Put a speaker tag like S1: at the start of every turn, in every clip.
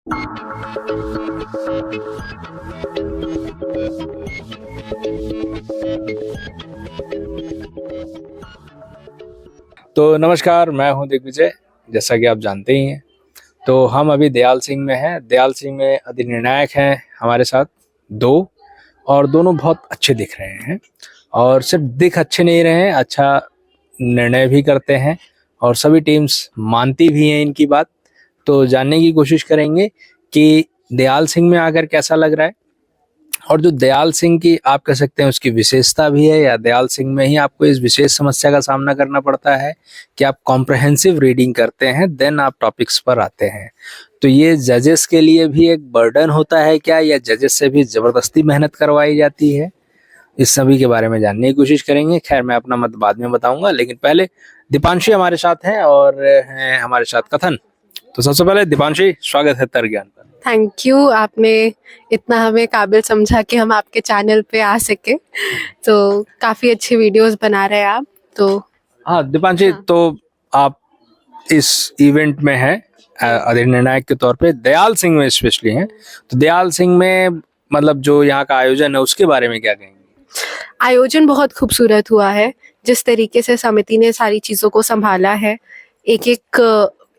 S1: तो नमस्कार, मैं हूं दिग्विजय। जैसा कि आप जानते ही हैं, तो हम अभी दयाल सिंह में हैं। दयाल सिंह में अधिनिर्णायक हैं हमारे साथ दो, और दोनों बहुत अच्छे दिख रहे हैं। और सिर्फ दिख अच्छे नहीं रहे हैं, अच्छा निर्णय भी करते हैं और सभी टीम्स मानती भी हैं इनकी बात। तो जानने की कोशिश करेंगे कि दयाल सिंह में आकर कैसा लग रहा है, और जो दयाल सिंह की आप कह सकते हैं उसकी विशेषता भी है, या दयाल सिंह में ही आपको इस विशेष समस्या का सामना करना पड़ता है कि आप कॉम्प्रहेंसिव रीडिंग करते हैं, देन आप टॉपिक्स पर आते हैं। तो ये जजेस के लिए भी एक बर्डन होता है क्या, या जजेस से भी जबरदस्ती मेहनत करवाई जाती है? इस सभी के बारे में जानने की कोशिश करेंगे। खैर, मैं अपना मत बाद में बताऊंगा, लेकिन पहले दीपांशी हमारे साथ हैं और हैं हमारे साथ कथन। तो सबसे पहले दीपांशी, स्वागत है तर्क ज्ञान पर।
S2: थैंक यू, आपने इतना हमें काबिल समझा कि हम आपके चैनल पे आ सके। तो काफी अच्छी वीडियोस बना रहे हैं आप। तो
S1: हाँ दीपांशी, तो आप इस इवेंट में हैं अधिनिर्णायक के तौर पे, दयाल सिंह में स्पेशली हैं। तो दयाल सिंह में मतलब जो यहाँ का आयोजन है उसके बारे में क्या कहेंगे?
S2: आयोजन बहुत खूबसूरत हुआ है। जिस तरीके से समिति ने सारी चीजों को संभाला है, एक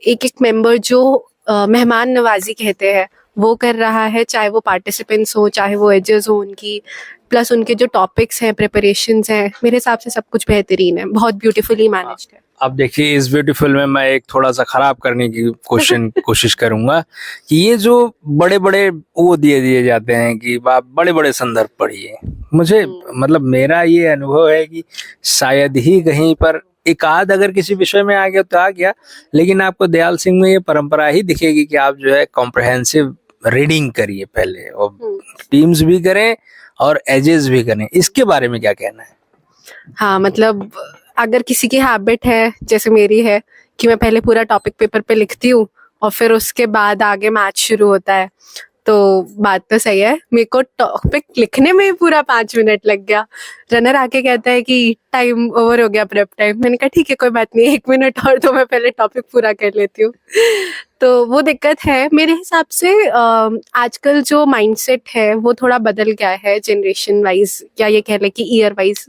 S2: एक मेंबर जो मेहमान नवाजी कहते हैं वो कर रहा है, चाहे वो पार्टिसिपेंट्स हो, चाहे वो एजेस हो उनकी, प्लस उनके जो टॉपिक्स हैं, प्रिपरेशंस हैं, मेरे हिसाब से सब कुछ बेहतरीन है, बहुत ब्यूटीफुली मैनेज्ड है।
S1: अब देखिए, इस ब्यूटीफुल में मैं एक थोड़ा सा खराब करने की कोशिश करूंगा कि ये जो बड़े बड़े वो दिए जाते हैं कि आप बड़े बड़े संदर्भ पढ़िए, मुझे मतलब मेरा ये अनुभव है कि शायद ही कहीं पर एक आध अगर किसी विषय में आ गया तो आ गया, लेकिन आपको दयाल सिंह में ये परंपरा ही दिखेगी कि आप जो है कॉम्प्रहेंसिव रीडिंग करिए पहले, और टीम्स भी करें और एजेस भी करें। इसके बारे में क्या कहना है?
S2: हाँ, मतलब अगर किसी की हैबिट है, जैसे मेरी है, कि मैं पहले पूरा टॉपिक पेपर पे लिखती हूँ और फिर उसके बाद आगे मैच शुरू होता है, तो बात तो सही है। मेरे को टॉपिक लिखने में ही पूरा 5 मिनट लग गया। रनर आके कहता है कि टाइम ओवर हो गया, प्रेप टाइम। मैंने कहा ठीक है, कोई बात नहीं, 1 मिनट और तो मैं पहले टॉपिक पूरा कर लेती हूँ। तो वो दिक्कत है मेरे हिसाब से। आजकल जो माइंडसेट है वो थोड़ा बदल गया है, जनरेशन वाइज या ये कह लें कि ईयर वाइज।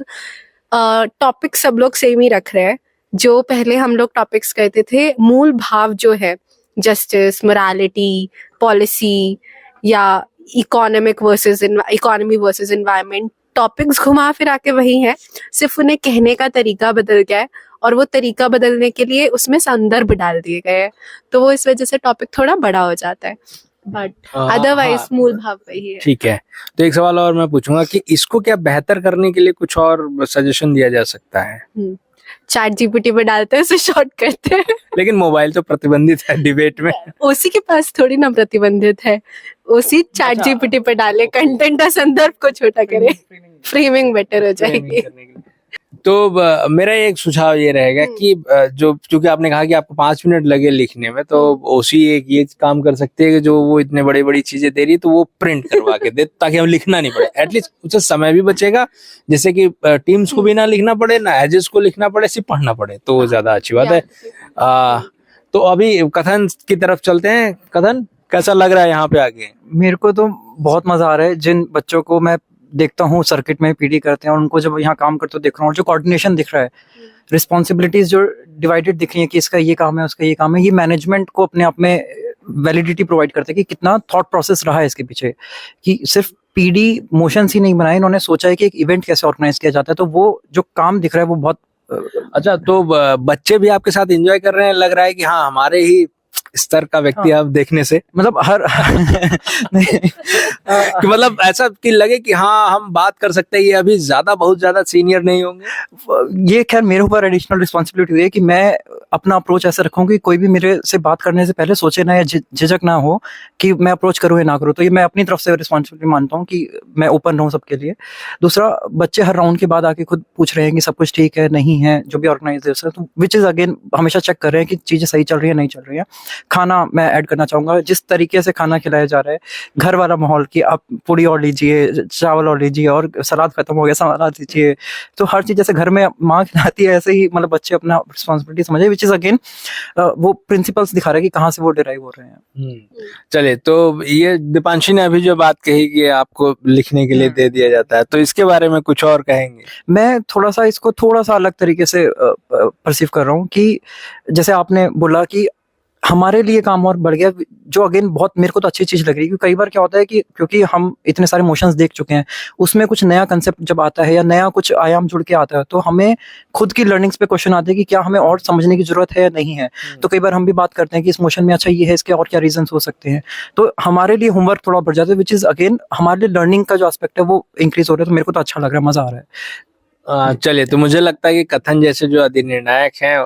S2: टॉपिक सब लोग सेम ही रख रहे हैं। जो पहले हम लोग टॉपिक्स करते थे, मूल भाव जो है जस्टिस, मोरालिटी, पॉलिसी या इकोनॉमी वर्सेस एनवायरनमेंट, टॉपिक्स घुमा फिरा के वही है, सिर्फ उन्हें कहने का तरीका बदल गया है, और वो तरीका बदलने के लिए उसमें संदर्भ डाल दिए गए हैं, तो वो इस वजह से टॉपिक थोड़ा बड़ा हो जाता है, बट अदरवाइज मूल भाव वही है।
S1: ठीक है, तो एक सवाल और मैं पूछूंगा कि इसको क्या बेहतर करने के लिए कुछ और सजेशन दिया जा सकता है?
S2: चैट जीपीटी पे डालते हैं, उसे शॉर्ट करते हैं।
S1: लेकिन मोबाइल तो प्रतिबंधित है डिबेट में।
S2: ओसी के पास थोड़ी ना प्रतिबंधित है, ओसी चैट जीपीटी पे डाले, कंटेंट का संदर्भ को छोटा करे, फ्रेमिंग बेटर हो जाएगी।
S1: तो मेरा एक सुझाव ये रहेगा कि जो चूंकि आपने कहा कि आपको 5 मिनट लगे लिखने में, तो ओसी एक ये काम कर सकते हैं कि जो वो इतने बड़ी चीजें दे रही है तो वो प्रिंट करवा के दे, ताकि हमें लिखना नहीं पड़े। एटलीस्ट उससे समय भी बचेगा, जैसे कि टीम्स को भी ना लिखना पड़े, ना एजेस को लिखना पड़े, सिर्फ पढ़ना पड़े, तो वो ज्यादा अच्छी बात है। तो अभी कथन की तरफ चलते हैं। कथन, कैसा लग रहा है यहाँ पे आके?
S3: मेरे को तो बहुत मजा आ रहा है। जिन बच्चों को मैं देखता हूँ सर्किट में पीडी करते हैं, और उनको जब यहाँ काम करते देख रहा हूँ, और जो कोऑर्डिनेशन दिख रहा है, रिस्पॉन्सिबिलिटीज जो डिवाइडेड दिख रही है कि इसका ये काम है, उसका ये काम है, ये मैनेजमेंट को अपने आप में वैलिडिटी प्रोवाइड करते हैं कि कितना थॉट प्रोसेस रहा है इसके पीछे, कि सिर्फ पीडी मोशंस ही नहीं बनाए, इन्होंने सोचा है कि एक इवेंट कैसे ऑर्गेनाइज किया जाता है। तो वो जो काम दिख रहा है वो बहुत
S1: अच्छा। तो बच्चे भी आपके साथ एंजॉय कर रहे हैं? लग रहा है कि हाँ, हमारे ही स्तर का व्यक्ति आप देखने से,
S3: मतलब हर
S1: कि मतलब ऐसा कि लगे कि हाँ, हम बात कर सकते हैं, ये अभी बहुत ज्यादा सीनियर नहीं होंगे।
S3: ये खैर मेरे ऊपर एडिशनल रिस्पॉन्सिबिलिटी हुई है कि मैं अपना अप्रोच ऐसा रखूं कि कोई भी मेरे से बात करने से पहले सोचे ना, या झिझक ना हो कि मैं अप्रोच करूं या ना करूं। तो ये मैं अपनी तरफ से रिस्पॉन्सिबिलिटी मानता हूं कि मैं ओपन रहूं सबके लिए। दूसरा, बच्चे हर राउंड के बाद आके खुद पूछ रहे हैं कि सब कुछ ठीक है नहीं है, जो भी ऑर्गेनाइजेशन, तो विच इज अगेन हमेशा चेक कर रहे हैं कि चीजें सही चल रही है नहीं चल रही है। खाना मैं ऐड करना चाहूँगा, जिस तरीके से खाना खिलाया जा रहा है, घर वाला माहौल कि आप पूड़ी और लीजिए, चावल और लीजिए, और सलाद खत्म हो गया सलाद लीजिए। तो हर चीज़ जैसे घर में माँ खिलाती है ऐसे ही मतलब बच्चे अपना रिस्पॉन्सिबिलिटी समझे, विच इज़ अगेन वो प्रिंसिपल्स दिखा रहा है कि कहाँ से वो डिराइव हो रहे हैं।
S1: चलिए, तो ये दीपांशी ने अभी जो बात कही कि आपको लिखने के लिए दे दिया जाता है, तो इसके बारे में कुछ और कहेंगे?
S3: मैं थोड़ा सा इसको थोड़ा सा अलग तरीके से परसीव कर रहा हूँ कि जैसे आपने बोला कि हमारे लिए काम और बढ़ गया, जो अगेन बहुत मेरे को तो अच्छी चीज लग रही है, क्योंकि कई बार क्या होता है कि क्योंकि हम इतने सारे मोशंस देख चुके हैं, उसमें कुछ नया कंसेप्ट जब आता है या नया कुछ आयाम जुड़ के आता है, तो हमें खुद की लर्निंग्स पे क्वेश्चन आते हैं कि क्या हमें और समझने की जरूरत है या नहीं है। तो कई बार हम भी बात करते हैं कि इस मोशन में अच्छा ये है, इसके और क्या रीजन हो सकते हैं, तो हमारे लिए होमवर्क थोड़ा बढ़ जाता है, विच इज अगेन हमारे लिए लर्निंग का जो एस्पेक्ट है वो इंक्रीज हो रहा है। तो मेरे को तो अच्छा लग रहा है, मजा आ रहा है।
S1: चलिए, तो मुझे लगता है कि कथन जैसे जो अधिनिर्णायक हैं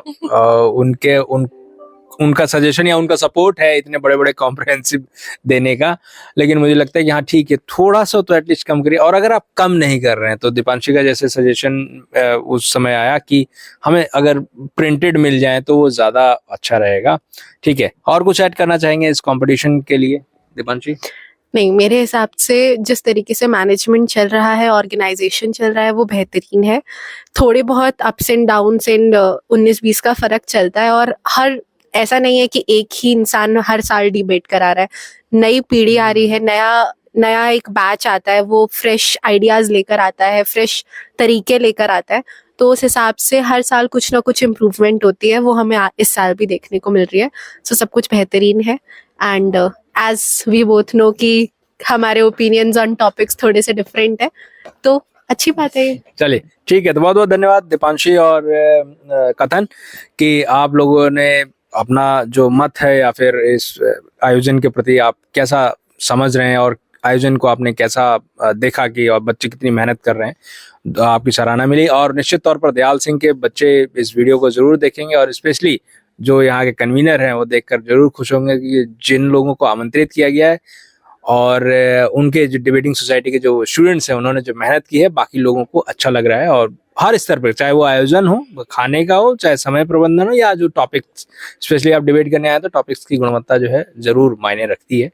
S1: उनका सजेशन या उनका सपोर्ट है इतने बड़े बड़े कॉम्प्रिहेंसिव देने का, लेकिन मुझे लगता है कि हाँ ठीक है, थोड़ा सा तो एटलीस्ट कम करिए। और अगर आप कम नहीं कर रहे हैं तो दीपांशी का जैसे सजेशन उस समय आया कि हमें अगर प्रिंटेड मिल जाए तो वो ज्यादा अच्छा रहेगा। ठीक है, और कुछ ऐड करना चाहेंगे इस कंपटीशन के लिए दीपांशी?
S2: नहीं, मेरे हिसाब से जिस तरीके से मैनेजमेंट चल रहा है, ऑर्गेनाइजेशन चल रहा है, वो बेहतरीन है। थोड़े बहुत अप्स एंड डाउन्स एंड 19-20 का फर्क चलता है, और हर ऐसा नहीं है कि एक ही इंसान हर साल डिबेट करा रहा है। नई पीढ़ी आ रही है, नया एक बैच आता है, वो फ्रेश आइडियाज लेकर आता है, फ्रेश तरीके लेकर आता है। तो उस हिसाब से हर साल कुछ ना कुछ इम्प्रूवमेंट होती है, वो हमें इस साल भी देखने को मिल रही है। सो सब कुछ बेहतरीन है। And as we both know कि हमारे ओपिनियंस ऑन टॉपिक्स थोड़े से डिफरेंट है, तो अच्छी बात है।
S1: चलिए ठीक है, तो बहुत बहुत धन्यवाद दीपांशी और कथन कि आप लोगों ने अपना जो मत है या फिर इस आयोजन के प्रति आप कैसा समझ रहे हैं और आयोजन को आपने कैसा देखा कि और बच्चे कितनी मेहनत कर रहे हैं, तो आपकी सराहना मिली। और निश्चित तौर पर दयाल सिंह के बच्चे इस वीडियो को जरूर देखेंगे और स्पेशली जो यहाँ के कन्वीनर हैं वो देखकर जरूर खुश होंगे कि जिन लोगों को आमंत्रित किया गया है और उनके जो डिबेटिंग सोसाइटी के जो स्टूडेंट्स हैं उन्होंने जो मेहनत की है, बाकी लोगों को अच्छा लग रहा है। और हर स्तर पर, चाहे वो आयोजन हो, खाने का हो, चाहे समय प्रबंधन हो, या जो टॉपिक्स स्पेशली आप डिबेट करने आए तो टॉपिक्स की गुणवत्ता जो है जरूर मायने रखती है।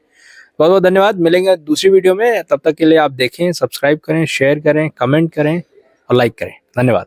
S1: बहुत बहुत धन्यवाद, मिलेंगे दूसरी वीडियो में। तब तक के लिए आप देखें, सब्सक्राइब करें, शेयर करें, कमेंट करें और लाइक करें। धन्यवाद।